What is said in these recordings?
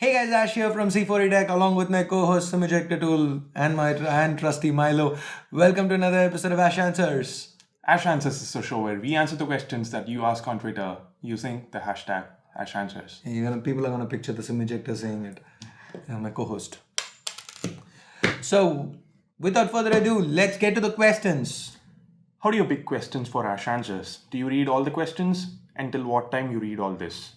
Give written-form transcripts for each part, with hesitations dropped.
Hey guys, Ash here from C4E Tech along with my co-host Simujector Tool and my trusty Milo. Welcome to another episode of Ash Answers. AshAnswers is a show where we answer the questions that you ask on Twitter using the hashtag AshAnswers. People are gonna picture the Simujector saying it. My co-host. So, without further ado, let's get to the questions. How do you pick questions for AshAnswers? Do you read all the questions? Until what time you read all this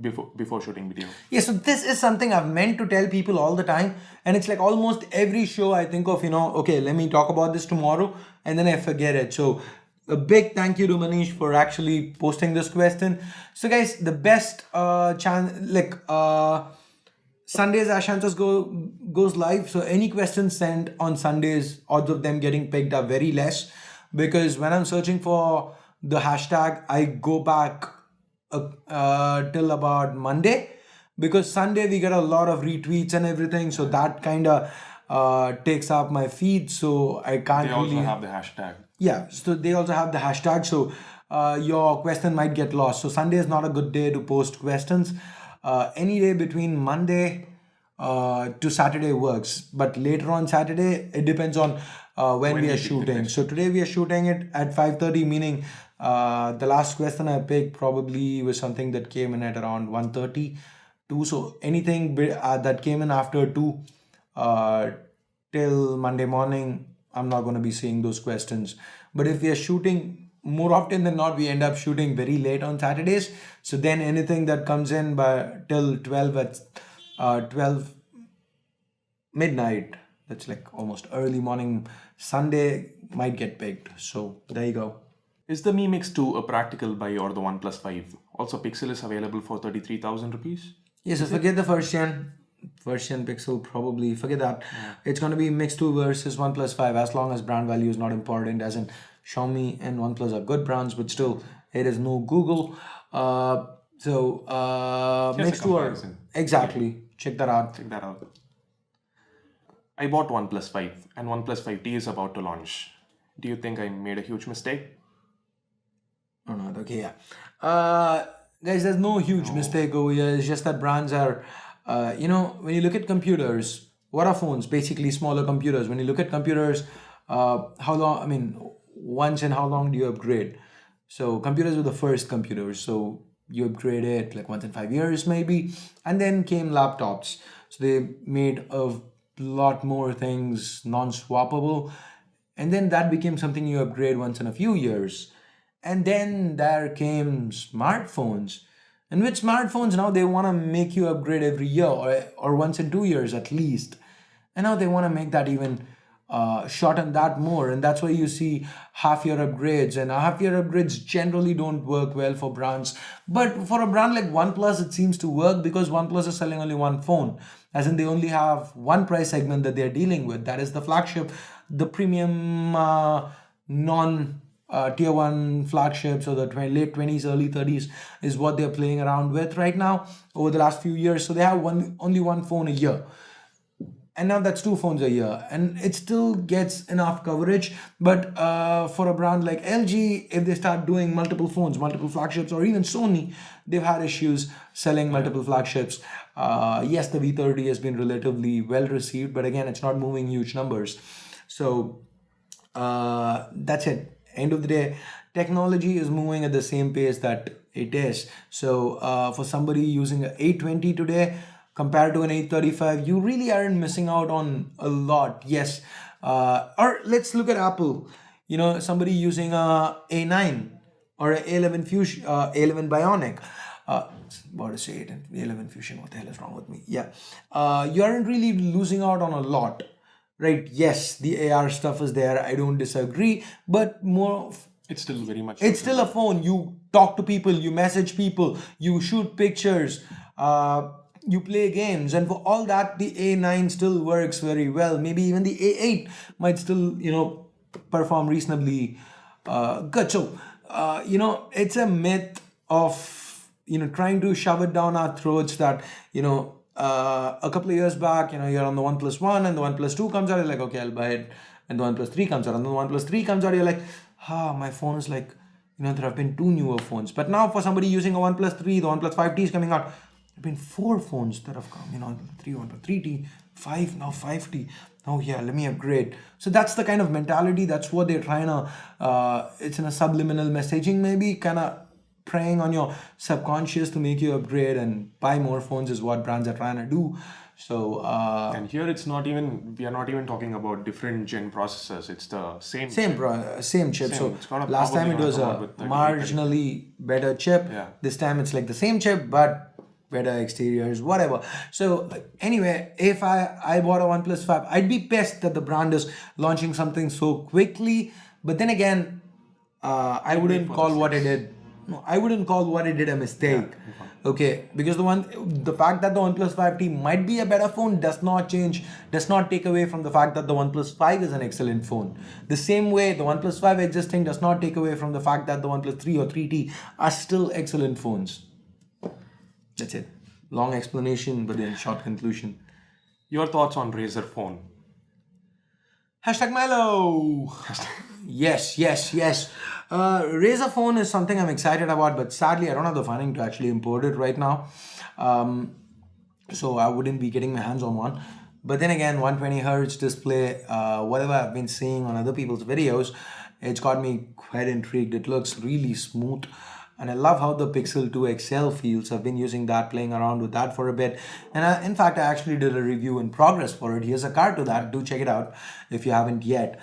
before shooting video? Yeah, so this is something I've meant to tell people all the time, and it's like almost every show I think of, okay, let me talk about this tomorrow, and then I forget it. So a big thank you to Manish for actually posting this question. So guys, the best Sundays AshAnswers goes live. So any questions sent on Sundays, odds of them getting picked are very less, because when I'm searching for the hashtag, I go back till about Monday, because Sunday we get a lot of retweets and everything, so that kind of takes up my feed, so I can't They also really have the hashtag. Yeah, so they also have the hashtag, so your question might get lost. So Sunday is not a good day to post questions. Any day between Monday to Saturday works, but later on Saturday it depends on when we are shooting. So today we are shooting it at 5:30, meaning the last question I picked probably was something that came in at around 1:30, 2. So anything that came in after 2 till Monday morning, I'm not going to be seeing those questions. But if we are shooting, more often than not, we end up shooting very late on Saturdays. So then anything that comes in by till 12 at 12 midnight, that's like almost early morning Sunday, might get picked. So there you go. Is the Mi Mix 2 a practical buy or the OnePlus 5? Also, Pixel is available for 33,000 rupees. Yeah, so forget the first gen Pixel, probably forget that. It's going to be Mix 2 versus OnePlus 5, as long as brand value is not important, as in Xiaomi and OnePlus are good brands, but still it is no Google. Mix 2 are exactly. Check that out. I bought OnePlus 5 and OnePlus 5T is about to launch. Do you think I made a huge mistake? Oh no, okay, yeah. Guys, there's no huge mistake over here. It's just that brands are, when you look at computers, what are phones? Basically smaller computers. When you look at computers, once in how long do you upgrade? So computers were the first computers. So you upgrade it like once in 5 years maybe. And then came laptops. So they made a lot more things non-swappable. And then that became something you upgrade once in a few years. And then there came smartphones. And with smartphones, now they want to make you upgrade every year or once in 2 years at least. And now they want to make that even shorten that more. And that's why you see half-year upgrades. And half-year upgrades generally don't work well for brands. But for a brand like OnePlus, it seems to work, because OnePlus is selling only one phone. As in, they only have one price segment that they're dealing with. That is the flagship, the premium tier 1 flagships, or the late 20s, early 30s is what they're playing around with right now over the last few years. So they have only one phone a year. And now that's 2 phones a year, and it still gets enough coverage. But for a brand like LG, if they start doing multiple phones, multiple flagships, or even Sony, they've had issues selling multiple flagships. Yes, the V30 has been relatively well received, but again, it's not moving huge numbers. So that's it. End of the day, technology is moving at the same pace that it is. So for somebody using an 820 today compared to an 835, you really aren't missing out on a lot. Yes. Or let's look at Apple. Somebody using a A9 or a A11 Fusion, A11 Bionic. What to say it? A11 Fusion. What the hell is wrong with me? Yeah. You aren't really losing out on a lot. Right, yes, the AR stuff is there, I don't disagree, but it's still very much. It's still a phone. You talk to people, you message people, you shoot pictures, you play games, and for all that, the A9 still works very well. Maybe even the A8 might still, perform reasonably good. So, it's a myth of, trying to shove it down our throats that, a couple of years back, you're on the OnePlus 1 and the OnePlus 2 comes out, you're like, okay, I'll buy it. And the OnePlus 3 comes out, and the OnePlus 3 comes out, you're like, my phone is like, there have been 2 newer phones. But now for somebody using a OnePlus 3, the OnePlus 5T is coming out, been 4 phones that have come, 3T, 5, now 5T. Oh yeah, let me upgrade. So that's the kind of mentality, that's what they're trying to, it's in a subliminal messaging maybe, kind of preying on your subconscious to make you upgrade and buy more phones is what brands are trying to do. So and here we are not even talking about different gen processors. It's the same same chip. So last time it was a marginally better chip. Yeah. This time it's like the same chip but better exteriors, whatever. So anyway, if I bought a OnePlus 5, I'd be pissed that the brand is launching something so quickly. But then again, I wouldn't call what it did. No, I wouldn't call what it did a mistake. Yeah. Okay, because the fact that the OnePlus 5T might be a better phone does not take away from the fact that the OnePlus 5 is an excellent phone. The same way the OnePlus 5 existing does not take away from the fact that the OnePlus 3 or 3T are still excellent phones. That's it. Long explanation, but then short conclusion. Your thoughts on Razer phone? #Milo. Yes. Razer phone is something I'm excited about, but sadly I don't have the funding to actually import it right now. So I wouldn't be getting my hands on one. But then again, 120Hz display, whatever I've been seeing on other people's videos, it's got me quite intrigued. It looks really smooth. And I love how the Pixel 2 XL feels. I've been using that, playing around with that for a bit. And in fact, I actually did a review in progress for it. Here's a card to that. Do check it out if you haven't yet.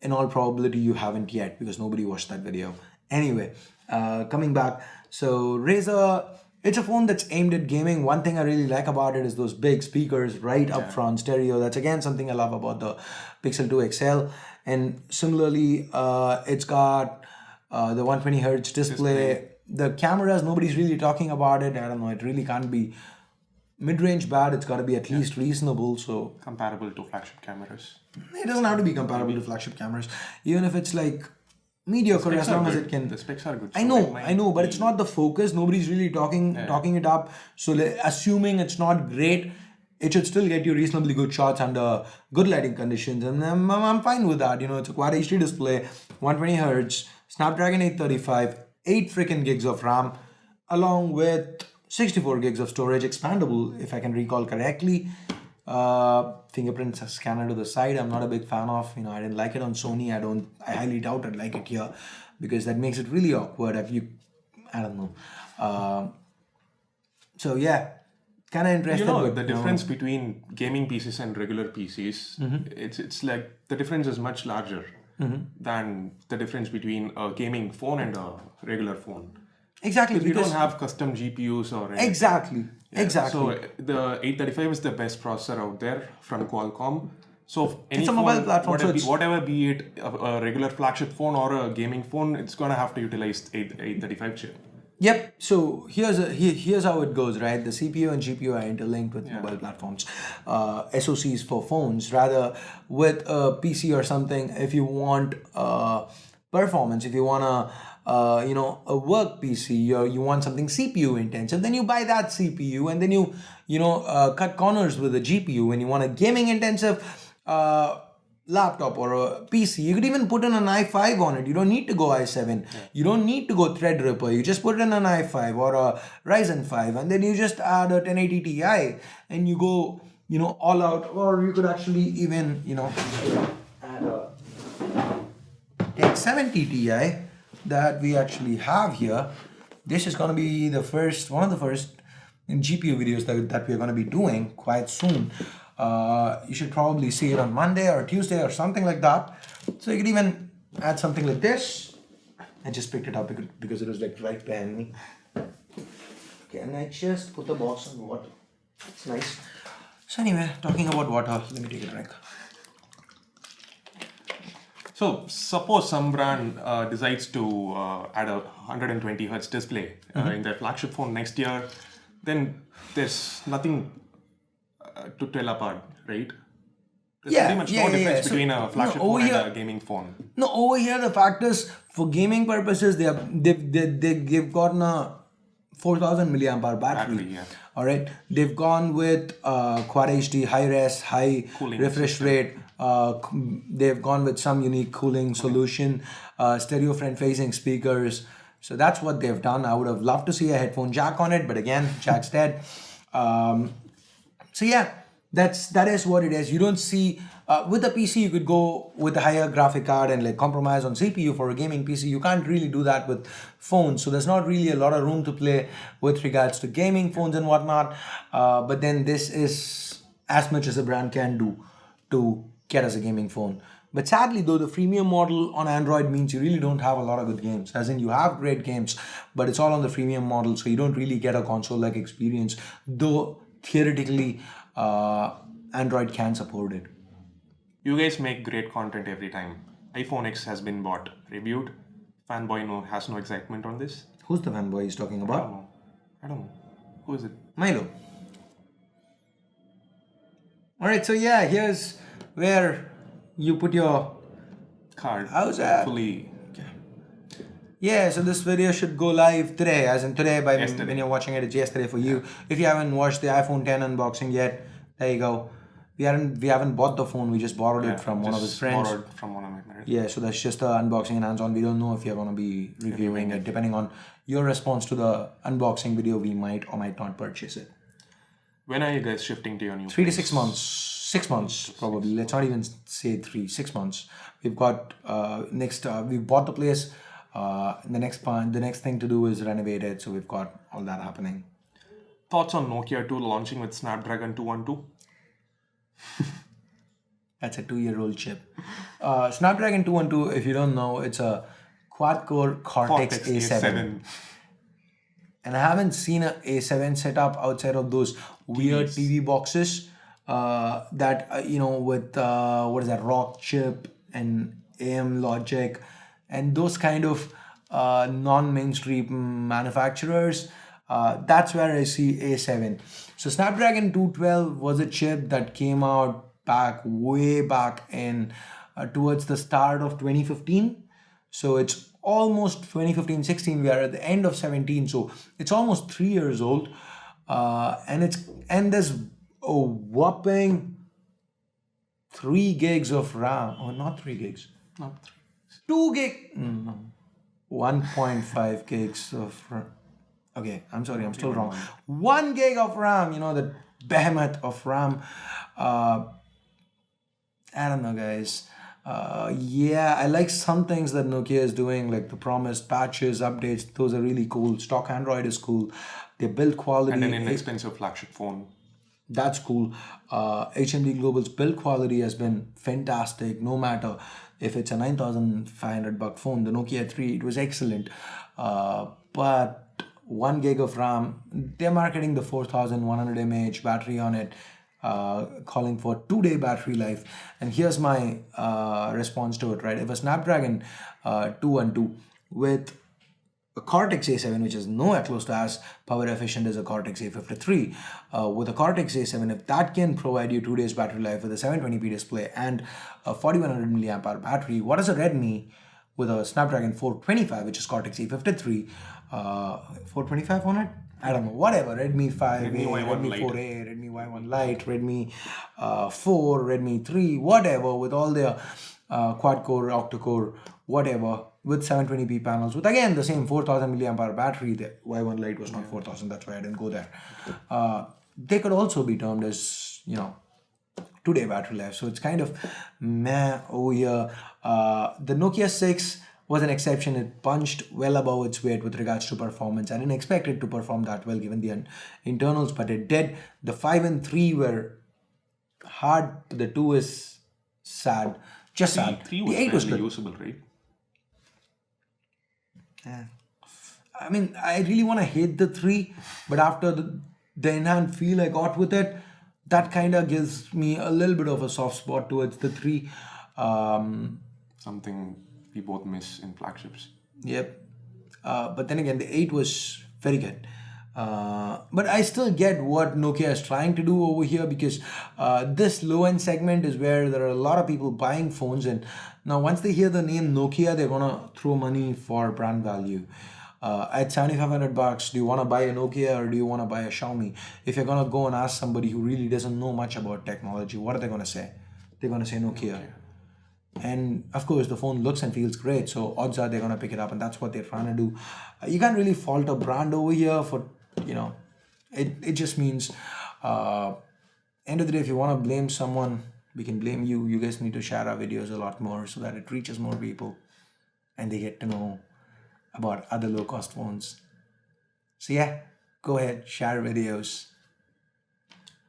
In all probability, you haven't yet because nobody watched that video. Anyway, coming back. So Razer, it's a phone that's aimed at gaming. One thing I really like about it is those big speakers right up front, stereo. That's again something I love about the Pixel 2 XL. And similarly, it's got the 120Hz display. The cameras, nobody's really talking about it. I don't know, it really can't be mid-range bad. It's got to be at least reasonable. So comparable to flagship cameras. It doesn't have to be comparable to flagship cameras. Even if it's like mediocre, as long as it can. The specs are good. I know, but it's not the focus. Nobody's really talking it up. So assuming it's not great, it should still get you reasonably good shots under good lighting conditions. And I'm fine with that. It's a Quad HD display, 120Hz, Snapdragon 835, 8 freaking gigs of RAM, along with 64 gigs of storage, expandable, if I can recall correctly. Fingerprint scanner to the side, I'm not a big fan of. I didn't like it on Sony. I highly doubt I'd like it here because that makes it really awkward. I don't know. So yeah, kind of interested. The difference between gaming PCs and regular PCs, it's like the difference is much larger than the difference between a gaming phone and a regular phone. Exactly, because you don't have custom GPUs or anything. Exactly. So the 835 is the best processor out there from Qualcomm. So it's a mobile platform. Whatever be it a regular flagship phone or a gaming phone, it's gonna have to utilize 835 chip. Yep. So here's how it goes, right? The CPU and GPU are interlinked with mobile platforms, SoCs for phones. Rather, with a PC or something, if you want performance, if you want a work PC, you want something CPU intensive, then you buy that CPU, and then you cut corners with a GPU. When you want a gaming intensive laptop or a PC, you could even put in an i5 on it. You don't need to go i7. You don't need to go Threadripper. You just put in an i5 or a Ryzen 5, and then you just add a 1080 Ti, and you go all out. Or you could actually even add a 1070 Ti that we actually have here. This is going to be one of the first GPU videos that we're going to be doing quite soon. You should probably see it on Monday or Tuesday or something like that. So you could even add something like this. I just picked it up because it was like right behind me. Okay, and I just put the box on water. It's nice. So anyway, talking about water, let me take a drink. So suppose some brand decides to add a 120Hz display in their flagship phone next year, then there's nothing to tell apart, right? There's pretty much no difference between a flagship phone and a gaming phone. No, over here the fact is, for gaming purposes, they've gotten a 4000 milliamp hour battery. All right, they've gone with Quad HD, high res, high cooling refresh rate. They've gone with some unique cooling solution, stereo front facing speakers. So that's what they've done. I would have loved to see a headphone jack on it, but again, jack's dead. So yeah, that is what it is. You don't see with a PC you could go with a higher graphic card and like compromise on CPU for a gaming PC. You can't really do that with phones. So there's not really a lot of room to play with regards to gaming phones and whatnot. But then this is as much as a brand can do to get us a gaming phone. But sadly, though, the freemium model on Android means you really don't have a lot of good games. As in, you have great games, but it's all on the freemium model, so you don't really get a console-like experience. Though theoretically, Android can support it. You guys make great content every time. iPhone X has been bought, reviewed. Fanboy has no excitement on this. Who's the fanboy he's talking about? I don't know. Who is it? Milo. All right, so yeah, here's where you put your Card. How's that? Fully. Yeah, so this video should go live today, as in today by Yesterday. when you're watching it, it's yesterday for you. If you haven't watched the iPhone 10 unboxing yet, there you go. We haven't bought the phone, we just borrowed it from one of his friends. Borrowed from one of my friends. Yeah, so that's just the unboxing and hands-on. We don't know if you're gonna be reviewing it. Depending on your response to the unboxing video, we might or might not purchase it. When are you guys shifting to your new 3 to place? 6 months. 6 months probably. Let's not even say 3. 6 months. We've got we've bought the place. The next thing to do is renovate it. So we've got all that happening. Thoughts on Nokia 2 launching with Snapdragon 212? That's a 2-year-old chip. Snapdragon 212, if you don't know, it's a quad-core Cortex A7. And I haven't seen a A7 setup outside of those weird TV boxes that, with, what is that, Rock chip and AM logic and those kind of non-mainstream manufacturers. That's where I see A7. So Snapdragon 212 was a chip that came out way back in towards the start of 2015. So it's almost 2015-16. We are at the end of 17. So it's almost 3 years old. And there's a whopping 3 gigs of RAM. Oh, not 3 gigs. Not 3. 2 gig. 1.5 gigs of RAM. Okay, I'm sorry, I'm still wrong. 1 gig of RAM, the behemoth of RAM. I don't know, guys. Yeah, I like some things that Nokia is doing, like the promised patches, updates. Those are really cool. Stock Android is cool. Their build quality. And an inexpensive flagship phone. That's cool. HMD Global's build quality has been fantastic. No matter if it's a $9,500 phone, the Nokia 3, it was excellent. But 1 gig of RAM, they're marketing the 4100 mAh battery on it, calling for 2-day battery life. And here's my response to it, right? If a Snapdragon 212 with a Cortex A7, which is nowhere close to as power efficient as a Cortex A53, with a Cortex A7, if that can provide you 2 days battery life with a 720p display and a 4100 milliamp hour battery, what is a Redmi with a Snapdragon 425, which is Cortex A53, 425 on it? I don't know, whatever, Redmi 5A, Redmi 4A, Redmi Y1 Lite, Redmi 4, Redmi 3, whatever, with all their quad-core, octa-core, whatever, with 720p panels, with again the same 4000 milliamp hour battery. The Y1 Lite was not 4000, that's why I didn't go there. They could also be termed as, 2-day battery life. So it's kind of meh over here. The Nokia 6 was an exception. It punched well above its weight with regards to performance. I didn't expect it to perform that well given the internals, but it did. The 5 and 3 were hard. The 2 is sad. Just sad. 3 the 8 was barely good. usable, right? Yeah. I mean, I really want to hate the 3, but after the enhanced feel I got with it, that kind of gives me a little bit of a soft spot towards the 3. Something we both miss in flagships. Yep. But then again, the 8 was very good. But I still get what Nokia is trying to do over here, because this low-end segment is where there are a lot of people buying phones, and now once they hear the name Nokia, they're gonna throw money for brand value. At $7,500, do you want to buy a Nokia or do you want to buy a Xiaomi? If you're gonna go and ask somebody who really doesn't know much about technology, what are they gonna say? They're gonna say Nokia. And of course, the phone looks and feels great, so odds are they're gonna pick it up, and that's what they're trying to do. You can't really fault a brand over here for, It just means, end of the day, if you want to blame someone, we can blame you. You guys need to share our videos a lot more so that it reaches more people and they get to know about other low-cost phones. So yeah, go ahead, share videos.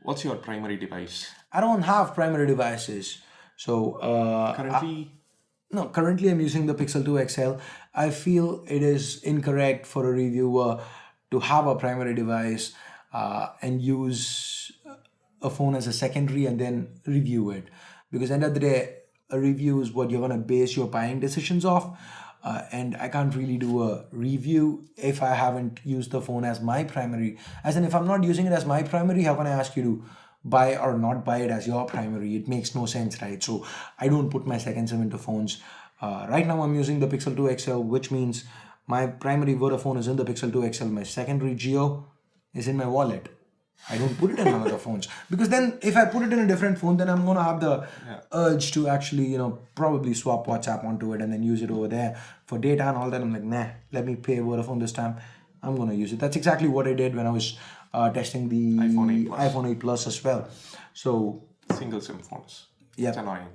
What's your primary device? I don't have primary devices. So Currently, no, currently I'm using the Pixel 2 XL. I feel it is incorrect for a reviewer to have a primary device and use a phone as a secondary and then review it. Because end of the day, a review is what you're going to base your buying decisions off. And I can't really do a review if I haven't used the phone as my primary. As in, if I'm not using it as my primary, how can I ask you to buy or not buy it as your primary? It makes no sense, right? So I don't put my second SIM into phones. Right now I'm using the Pixel 2 XL, which means my primary Vodafone is in the Pixel 2 XL. My secondary Geo is in my wallet. I don't put it in other phones, because then if I put it in a different phone, then I'm going to have the urge to actually, probably swap WhatsApp onto it and then use it over there for data and all that. I'm like, nah, let me pay Vodafone this time. I'm going to use it. That's exactly what I did when I was testing the iPhone 8 Plus as well. So single SIM phones. Yeah. It's annoying.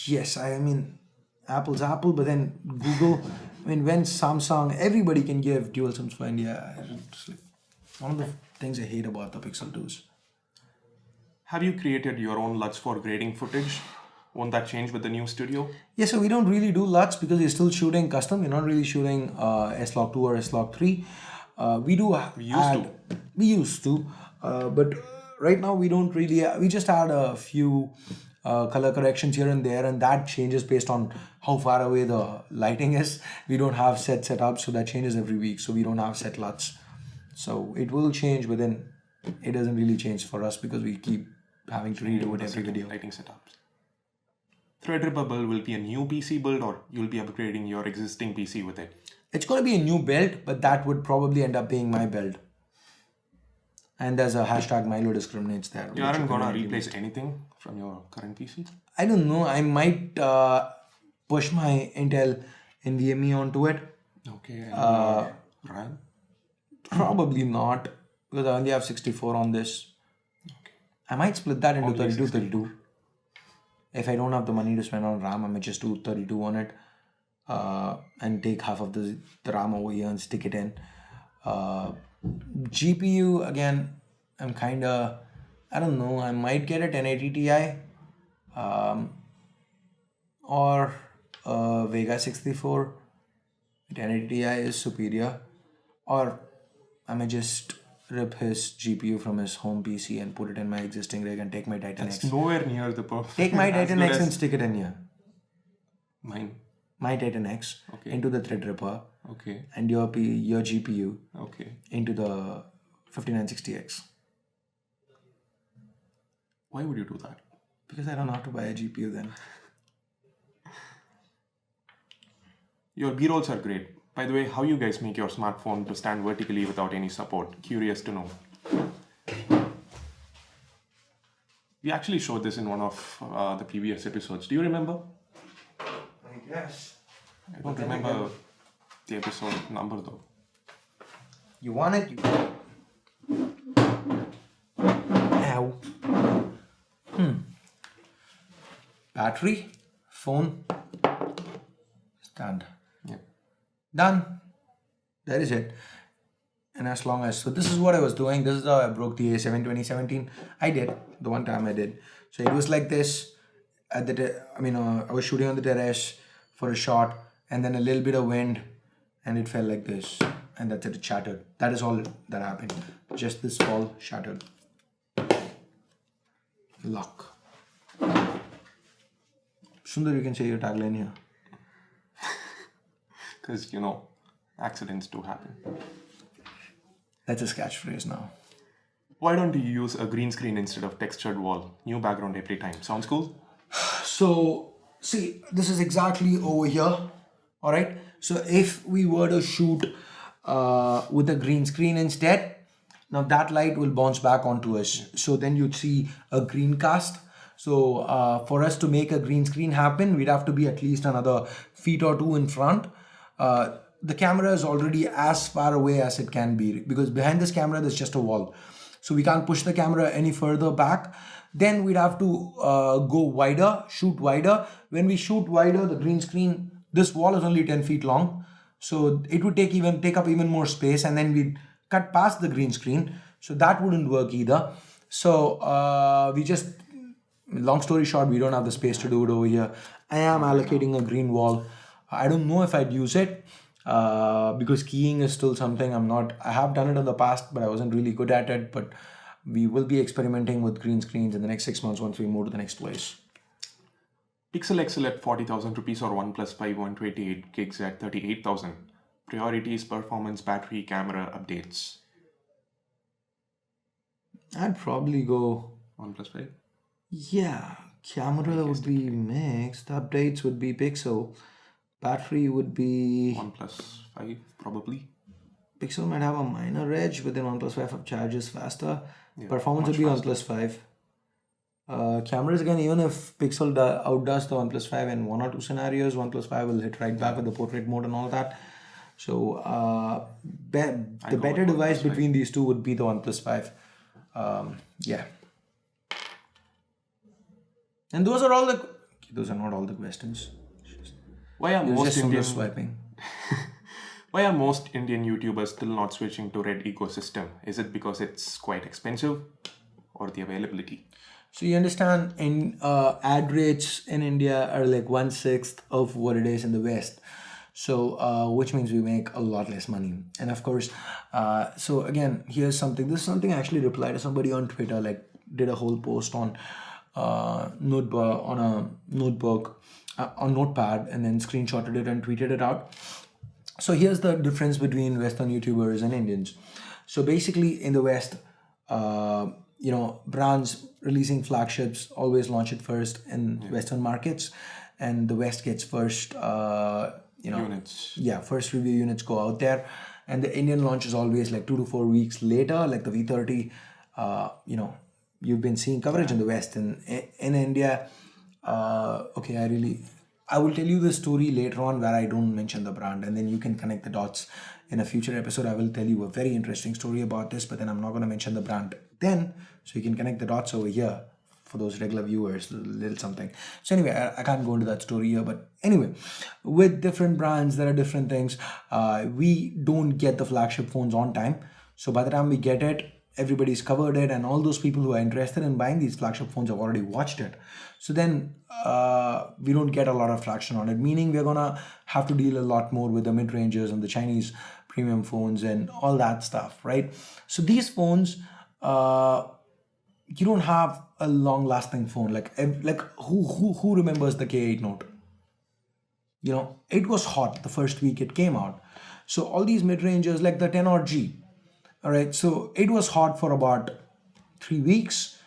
Yes, I mean, Apple's Apple, but then Google, when Samsung, everybody can give dual SIMs for India. It's like one of the things I hate about the Pixel 2s. Have you created your own LUTs for grading footage? Won't that change with the new studio? Yeah, so we don't really do LUTs because we're still shooting custom. We're not really shooting S-Log 2 or S-Log 3. We used to, but right now we don't really. We just add a few color corrections here and there, and that changes based on how far away the lighting is. We don't have set up, so that changes every week. So we don't have set LUTs. So it will change, but then it doesn't really change for us because we keep having to redo it every video. Lighting setups. Threadripper build will be a new PC build, or you'll be upgrading your existing PC with it? It's going to be a new build, but that would probably end up being my build. And there's a hashtag Milo discriminates there. You aren't going to replace anything from your current PC? I don't know. I might push my Intel NVMe onto it. Okay. And RAM? Probably not, because I only have 64 on this. Okay. I might split that into 32. If I don't have the money to spend on RAM, I might just do 32 on it and take half of the RAM over here and stick it in. GPU, again, I'm kind of, I don't know, I might get a 1080 Ti or a Vega 64. 1080 Ti is superior. Or I may just rip his GPU from his home PC and put it in my existing rig and take my Titan X. It's nowhere near the perfect. Take my Titan X and stick it in here. Mine. My Titan X into the Threadripper. Okay. And your GPU into the 5960X. Why would you do that? Because I don't know how to buy a GPU then. Your B-rolls are great. By the way, how you guys make your smartphone to stand vertically without any support? Curious to know. We actually showed this in one of the previous episodes. Do you remember? I guess. I don't remember the episode number though. You want it? You want it. Ow. Battery, phone, stand. Yep. Done. That is it. And as long as, so this is what I was doing. This is how I broke the A7 2017. I did, the one time I did. So it was like this. At the, I was shooting on the terrace for a shot, and then a little bit of wind, and it fell like this. And that's it, it shattered. That is all that happened. Just this fall shattered. Luck. Sundar, you can say your tagline here. Because, accidents do happen. That's his catchphrase now. Why don't you use a green screen instead of textured wall? New background every time. Sounds cool? So, see, this is exactly over here. All right. So if we were to shoot with a green screen instead, now that light will bounce back onto us. So then you'd see a green cast. So for us to make a green screen happen, we'd have to be at least another feet or two in front. The camera is already as far away as it can be, because behind this camera, there's just a wall. so we can't push the camera any further back. Then we'd have to go wider, shoot wider. When we shoot wider, the green screen, this wall is only 10 feet long, so it would take up even more space, and then we'd cut past the green screen, so that wouldn't work either. So we just, long story short, we don't have the space to do it over here. I am allocating a green wall. I don't know if I'd use it because keying is still something I have done it in the past, but I wasn't really good at it. But we will be experimenting with green screens in the next 6 months once we move to the next place. Pixel XL at 40,000 rupees or OnePlus 5 128 gigs at 38,000. Priorities, performance, battery, camera, updates. I'd probably go OnePlus 5. Yeah, camera would be mixed. Updates would be Pixel. Battery would be OnePlus 5 probably. Pixel might have a minor edge, but then OnePlus 5 charges faster. Yeah, Performance would be OnePlus 5. Cameras again, even if Pixel outdoes the OnePlus 5 in 1 or 2 scenarios, OnePlus 5 will hit right back with the portrait mode and all that. So the better device between these two would be the OnePlus 5. Yeah. And those are not all the questions. Why are most Indian swiping? Why are most Indian YouTubers still not switching to Red ecosystem? Is it because it's quite expensive or the availability? So you understand, in ad rates in India are like 1/6 of what it is in the West. So which means we make a lot less money. And of course, so again, here's something. This is something I actually replied to somebody on Twitter, like did a whole post on notebook on a notebook on Notepad, and then screenshotted it and tweeted it out. So here's the difference between Western YouTubers and Indians. So basically, in the West, brands releasing flagships always launch it first in Western markets, and the West gets first. Units. Yeah, first review units go out there, and the Indian launch is always like 2 to 4 weeks later, like the V30. You've been seeing coverage in the West, and in India. I will tell you the story later on where I don't mention the brand, and then you can connect the dots. In a future episode, I will tell you a very interesting story about this, but then I'm not going to mention the brand then, so you can connect the dots over here for those regular viewers, a little something. So anyway, I can't go into that story here, but anyway, with different brands, there are different things. We don't get the flagship phones on time, so by the time we get it, everybody's covered it, and all those people who are interested in buying these flagship phones have already watched it. So then we don't get a lot of traction on it, meaning we're gonna have to deal a lot more with the mid-rangers and the Chinese premium phones and all that stuff, right? So these phones, you don't have a long-lasting phone. Like who remembers the K8 Note? It was hot the first week it came out. So all these mid-rangers, like the 10G, all right, so it was hot for about 3 weeks,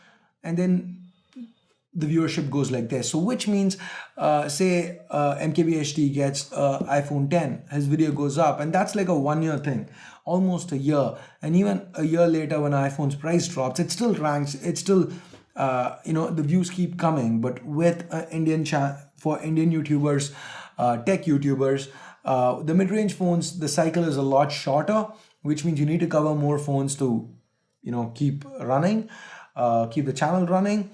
and then the viewership goes like this. So which means, say MKBHD gets iPhone 10, his video goes up, and that's like a 1 year thing, almost a year. And even a year later, when iPhone's price drops, it still ranks. It's still, the views keep coming. But with for Indian YouTubers, tech YouTubers, the mid-range phones, the cycle is a lot shorter, which means you need to cover more phones to, keep running, keep the channel running.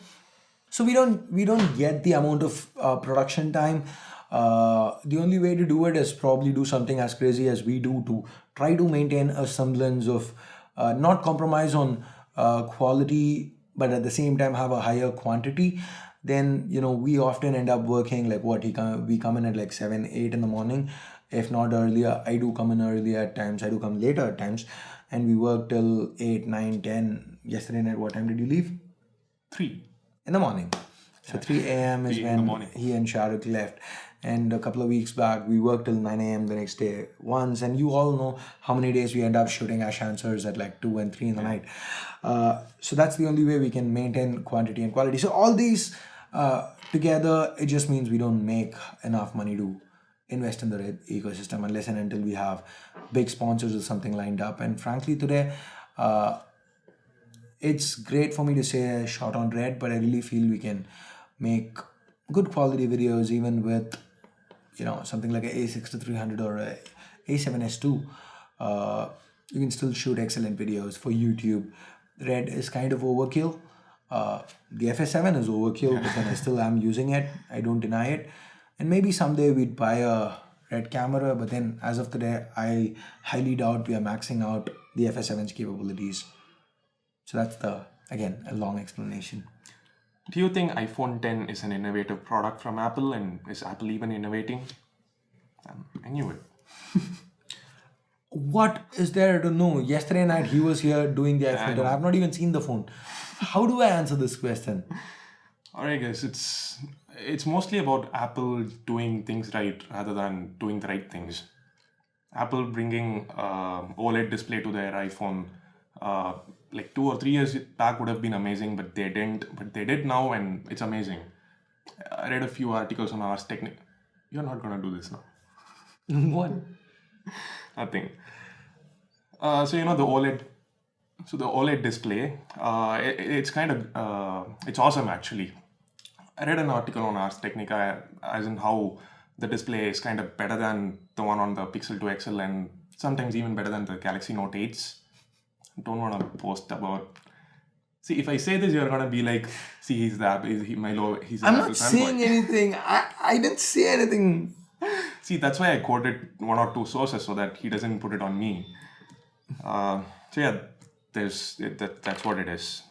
So we don't get the amount of production time. The only way to do it is probably do something as crazy as we do to try to maintain a semblance of not compromise on quality, but at the same time have a higher quantity. Then we often end up working like we come in at like 7, 8 in the morning, if not earlier. I do come in early at times. I do come later at times, and we work till 8, 9, 10. Yesterday night, what time did you leave? 3 in the morning. So 3 a.m. is when he and Shahrukh left. And a couple of weeks back, we worked till 9 a.m. the next day once. And you all know how many days we end up shooting AshAnswers at like 2 and 3 in the night. So that's the only way we can maintain quantity and quality. So all these together, it just means we don't make enough money to invest in the Red ecosystem unless and until we have big sponsors or something lined up. And frankly, today, it's great for me to say a shot on Red, but I really feel we can make good quality videos even with, something like a A6300 or a A7S II. You can still shoot excellent videos for YouTube. red is kind of overkill. The FS7 is overkill, but then I still am using it. I don't deny it. And maybe someday we'd buy a red camera, but then as of today, I highly doubt we are maxing out the FS7's capabilities. So that's again, a long explanation. Do you think iPhone 10 is an innovative product from Apple, and is Apple even innovating? I knew it. What is there to know? Yesterday night he was here doing the iPhone 10. I've not even seen the phone. How do I answer this question? Alright guys, it's mostly about Apple doing things right rather than doing the right things. Apple bringing OLED display to their iPhone like 2 or 3 years back would have been amazing, but they didn't. But they did now, and it's amazing. I read a few articles on Ars Technica. You're not gonna do this now. What? Nothing. So the OLED. So the OLED display, it's kind of it's awesome actually. I read an article on Ars Technica as in how the display is kind of better than the one on the Pixel 2 XL and sometimes even better than the Galaxy Note 8s. Don't want to post about. See, if I say this, you're gonna be like, "See, he's the he's." I'm not saying anything. I didn't say anything. See, that's why I quoted 1 or 2 sources so that he doesn't put it on me. So yeah, that's what it is.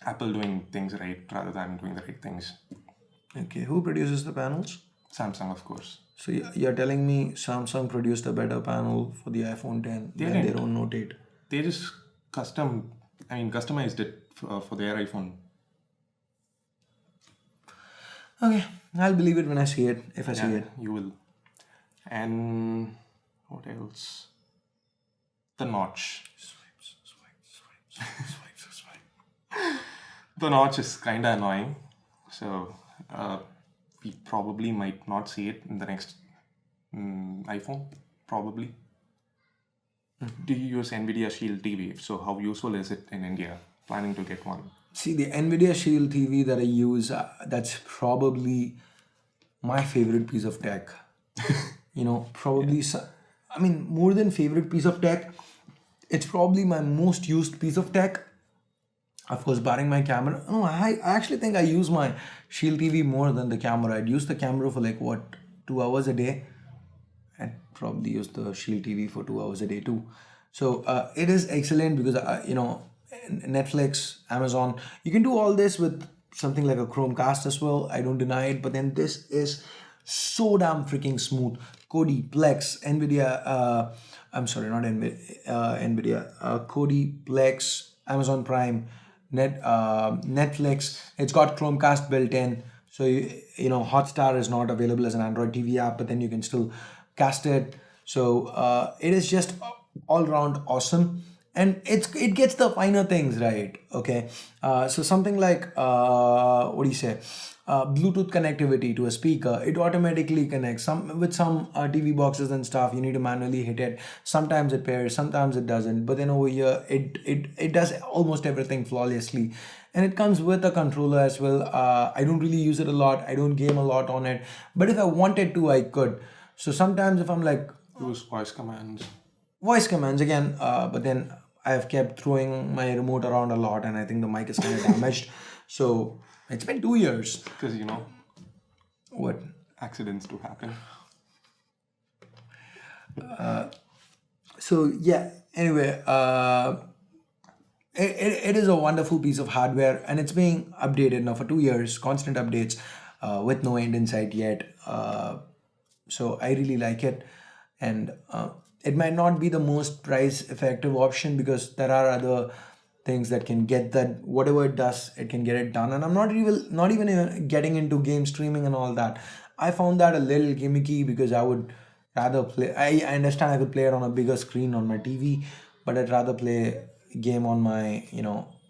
Apple doing things right rather than doing the right things. Okay, who produces the panels? Samsung, of course. So you're telling me Samsung produced a better panel for the iPhone 10 than their own Note 8? They just customized it for their iPhone. Okay, I'll believe it when I see it, if I see it. You will. And what else? The notch. Swipe. The notch is kind of annoying. So we probably might not see it in the next iPhone. Probably. Do you use Nvidia Shield TV? So how useful is it in India? Planning to get one. See, the Nvidia Shield TV that I use, that's probably my favorite piece of tech. Probably, more than favorite piece of tech, it's probably my most used piece of tech. Of course, barring my camera. No, I actually think I use my Shield TV more than the camera. I'd use the camera for 2 hours a day. I'd probably use the Shield TV for 2 hours a day too. So it is excellent because, Netflix, Amazon, you can do all this with something like a Chromecast as well. I don't deny it, but then this is so damn freaking smooth. Kodi, Plex, Nvidia, Kodi, Plex, Amazon Prime, Netflix. It's got Chromecast built in. So, Hotstar is not available as an Android TV app, but then you can still cast it. So it is just all around awesome. And it gets the finer things right, okay? So something like, Bluetooth connectivity to a speaker, it automatically connects. With some TV boxes and stuff, you need to manually hit it. Sometimes it pairs, sometimes it doesn't. But then over here, it does almost everything flawlessly. And it comes with a controller as well. I don't really use it a lot. I don't game a lot on it. But if I wanted to, I could. So sometimes if I'm like... Use voice commands. Voice commands again, but then I've kept throwing my remote around a lot and I think the mic is kind of damaged. So it's been 2 years. Because, What? Accidents do happen. So yeah, anyway, it is a wonderful piece of hardware and it's being updated now for 2 years, constant updates with no end in sight yet. So I really like it. And it might not be the most price effective option because there are other things that can get that, whatever it does, it can get it done. And I'm not even getting into game streaming and all that. I found that a little gimmicky because I would rather play, I understand I could play it on a bigger screen on my TV, but I'd rather play game on my,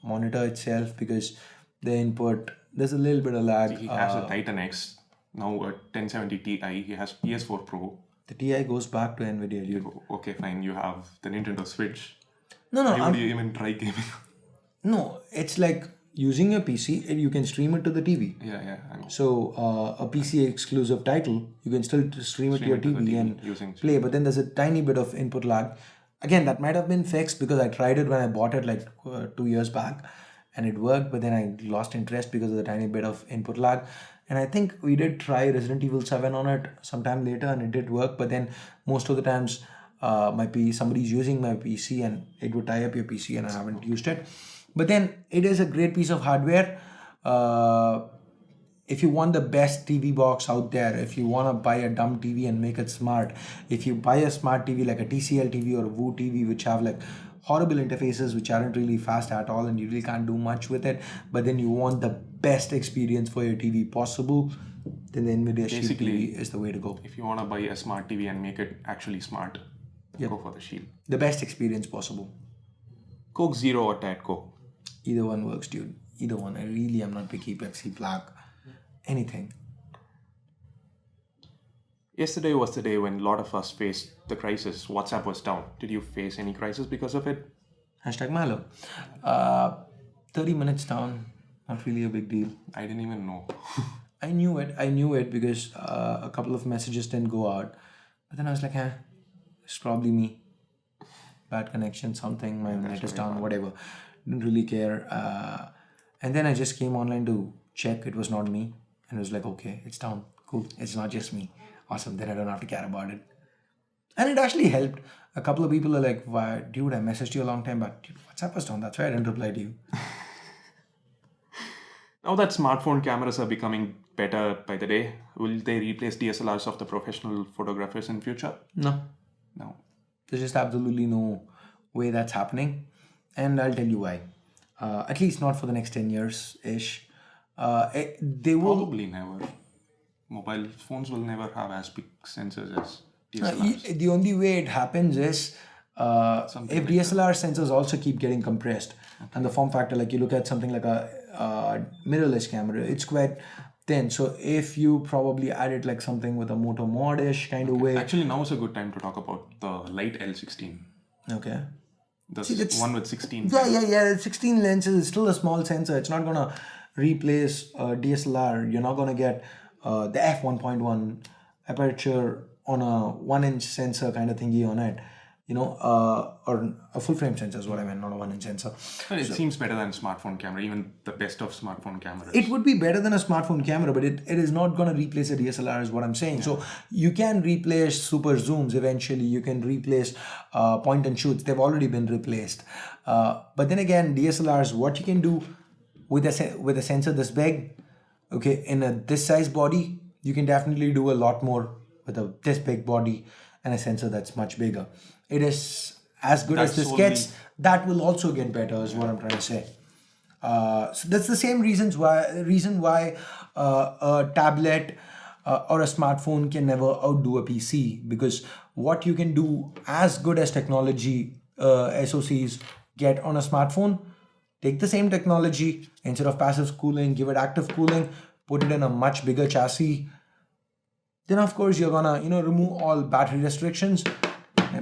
monitor itself because the input, there's a little bit of lag. He has a Titan X, now a 1070 Ti, he has PS4 Pro. The Ti goes back to Nvidia, dude. Okay, fine, you have the Nintendo Switch. No, Why would you even try gaming? No, it's like using a PC and you can stream it to the TV. Yeah, I know. So a PC exclusive title, you can still stream it to your TV and using play, but then there's a tiny bit of input lag. Again, that might have been fixed because I tried it when I bought it like 2 years back, and it worked, but then I lost interest because of the tiny bit of input lag. And I think we did try Resident Evil 7 on it sometime later, and it did work, but then most of the times somebody's using my PC and it would tie up your PC, and I haven't used it. But then it is a great piece of hardware. If you want the best TV box out there, if you want to buy a dumb TV and make it smart, if you buy a smart TV like a TCL TV or a Woo TV, which have like horrible interfaces which aren't really fast at all and you really can't do much with it, but then you want the best experience for your TV possible, then the Nvidia Shield TV is the way to go. If you want to buy a smart TV and make it actually smart, go for the Shield. The best experience possible. Coke Zero or Diet Coke? Either one works, dude. Either one. I really am not picky. Pepsi, Black, anything. Yesterday was the day when a lot of us faced the crisis. WhatsApp was down. Did you face any crisis because of it? #Malo. 30 minutes down. Not really a big deal. I didn't even know. I knew it because a couple of messages didn't go out. But then I was like, it's probably me. Bad connection, something, my net is down, whatever. Didn't really care. And then I just came online to check. It was not me. And it was like, okay, it's down. Cool. It's not just me. Awesome. Then I don't have to care about it. And it actually helped. A couple of people are like, why, dude, I messaged you a long time back. Dude, WhatsApp was down. That's why I didn't reply to you. Now that smartphone cameras are becoming better by the day, will they replace DSLRs of the professional photographers in future? No. There's just absolutely no way that's happening. And I'll tell you why. At least not for the next 10 years-ish. They will... Probably never. Mobile phones will never have as big sensors as DSLRs. The only way it happens is if DSLR sensors also keep getting compressed. Okay. And the form factor, like you look at something like a mirrorless camera, it's quite thin. So if you probably added like something with a moto mod-ish kind of way. Actually, now is a good time to talk about the Light L16. Okay. The one with 16. Yeah. 16 lenses is still a small sensor. It's not going to replace DSLR. You're not going to get the f1.1 aperture on a 1-inch sensor kind of thingy on it. Or a full frame sensor is what I meant, not a 1-inch sensor. But it seems better than a smartphone camera, even the best of smartphone cameras. It would be better than a smartphone camera, but it is not going to replace a DSLR is what I'm saying. Yeah. So you can replace super zooms eventually. You can replace point and shoots. They've already been replaced. But then again, DSLRs, what you can do with a sensor this big, okay, in this size body, you can definitely do a lot more with this big body and a sensor that's much bigger. It is as good as this gets. That will also get better is what I'm trying to say. So that's the same reason why a tablet or a smartphone can never outdo a PC, because what you can do as good as technology SoCs get on a smartphone, take the same technology, instead of passive cooling, give it active cooling, put it in a much bigger chassis. Then of course you're gonna remove all battery restrictions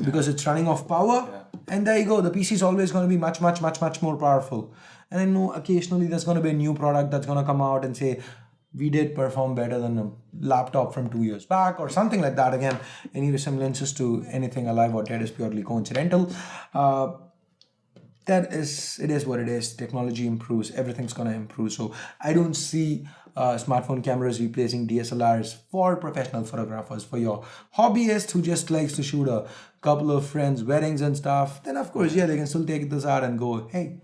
because it's running off power, and there you go. The PC is always going to be much more powerful. And I know occasionally there's going to be a new product that's going to come out and say we did perform better than a laptop from 2 years back or something like that. Again, any resemblances to anything alive or dead is purely coincidental. It is what it is. Technology improves, everything's going to improve. So I don't see smartphone cameras replacing DSLRs for professional photographers. For your hobbyist who just likes to shoot a couple of friends' weddings and stuff, then of course, they can still take this out and go, hey,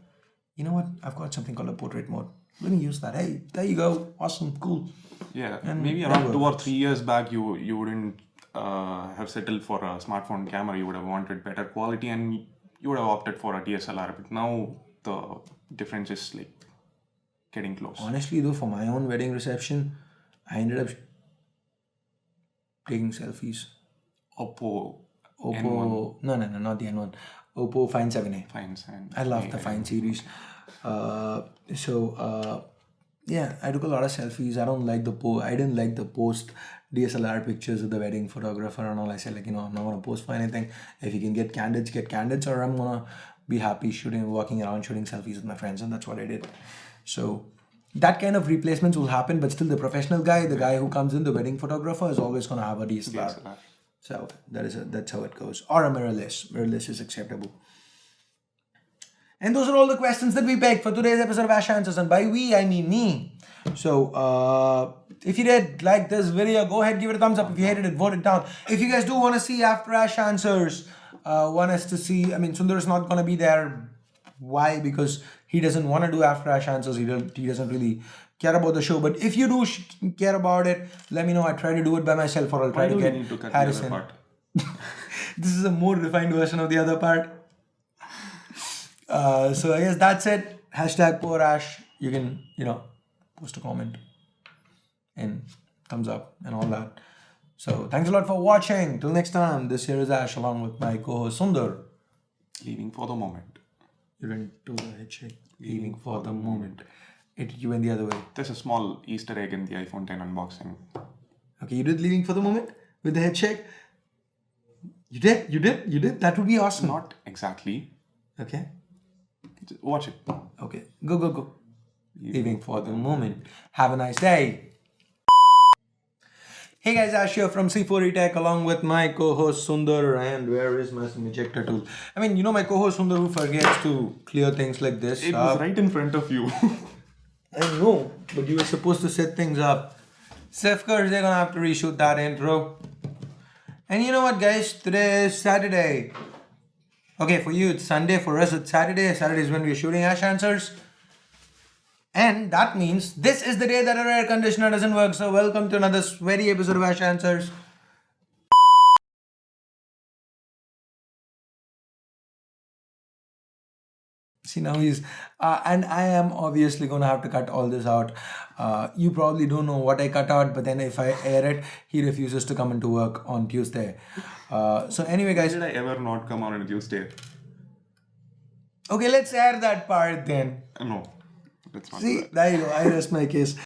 you know what? I've got something called a portrait mode. Let me use that. Hey, there you go. Awesome, cool. Yeah, and maybe around 2 or 3 years back, you wouldn't have settled for a smartphone camera. You would have wanted better quality and you would have opted for a DSLR. But now the difference is like getting close. Honestly though, for my own wedding reception, I ended up taking selfies. Oppo N1. No, not the N1. Oppo Find 7a. I love the Find series. Yeah, I took a lot of selfies. I didn't like the post DSLR pictures of the wedding photographer and all. I said, I'm not gonna post for anything. If you can get candidates, or I'm gonna be happy walking around shooting selfies with my friends, and that's what I did. So that kind of replacements will happen, but still the professional guy, the guy who comes in, the wedding photographer, is always gonna have a DSLR. So that's how it goes. Or a mirrorless. Mirrorless is acceptable. And those are all the questions that we picked for today's episode of Ash Answers. And by we, I mean me. So, if you did like this video, go ahead, give it a thumbs up. If you hated it, vote it down. If you guys do want to see after Ash Answers, want us to see, Sundar is not going to be there. Why? Because he doesn't want to do after Ash Answers. He doesn't really care about the show. But if you do care about it, let me know. I try to do it by myself, or I'll try to get Harrison. This is a more refined version of the other part. So I guess that's it. Hashtag poor Ash. You can, post a comment and thumbs up and all that. So thanks a lot for watching. Till next time, this here is Ash along with my co-host Sundar. Leaving for the moment. You didn't do the head shake. Leaving for the moment. You went the other way. There's a small Easter egg in the iPhone 10 unboxing. Okay, you did leaving for the moment with the head shake? You did? That would be awesome. Not exactly. Okay. Just watch it. Okay, go. Leaving for the moment. Have a nice day. Hey guys, Ash here from C4E Tech along with my co-host Sundar. And where is my ejector tool? My co-host Sundar who forgets to clear things like this. It was right in front of you. I know, but you were supposed to set things up. So of course they're gonna have to reshoot that intro. And you know what guys, today is Saturday. Okay, for you it's Sunday, for us it's Saturday. Saturday is when we're shooting Ash Answers. And that means this is the day that our air conditioner doesn't work. So welcome to another sweaty episode of Ash Answers. See, now he's... and I am obviously going to have to cut all this out. You probably don't know what I cut out, but then if I air it, he refuses to come into work on Tuesday. So anyway, guys... Did I ever not come on a Tuesday? Okay, let's air that part then. No. Let's not See, there you go. I rest my case.